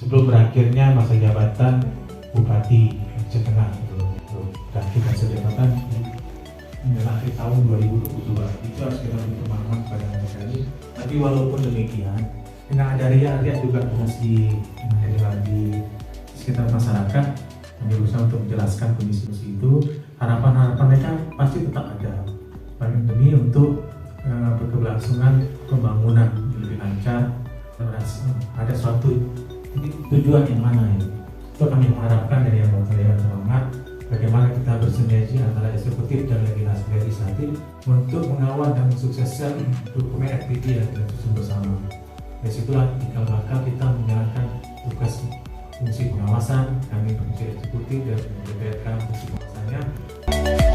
sebelum berakhirnya masa jabatan Bupati Aceh Tengah berakhir masa jabatan di akhir tahun 2022. Itu harus kita beri pemahaman kepada mereka ini. Tapi walaupun demikian, dengan ada riak juga masih di sekitar masyarakat, kami berusaha untuk menjelaskan kondisi itu. Harapan-harapan mereka pasti tetap ada demi untuk berkeberlangsungan pembangunan lebih lancar. Ada suatu tujuan yang mana ini? Itu kami mengharapkan dari yang terhormat, bagaimana kita bersinergi antara eksekutif dan legislatif untuk mengawal dan mensukseskan dokumen FPT yang kita susun bersama. Dari situlah cikal bakal kita menjalankan tugas fungsi pengawasan, kami fungsi eksekutif dan DPR fungsi pengawasannya.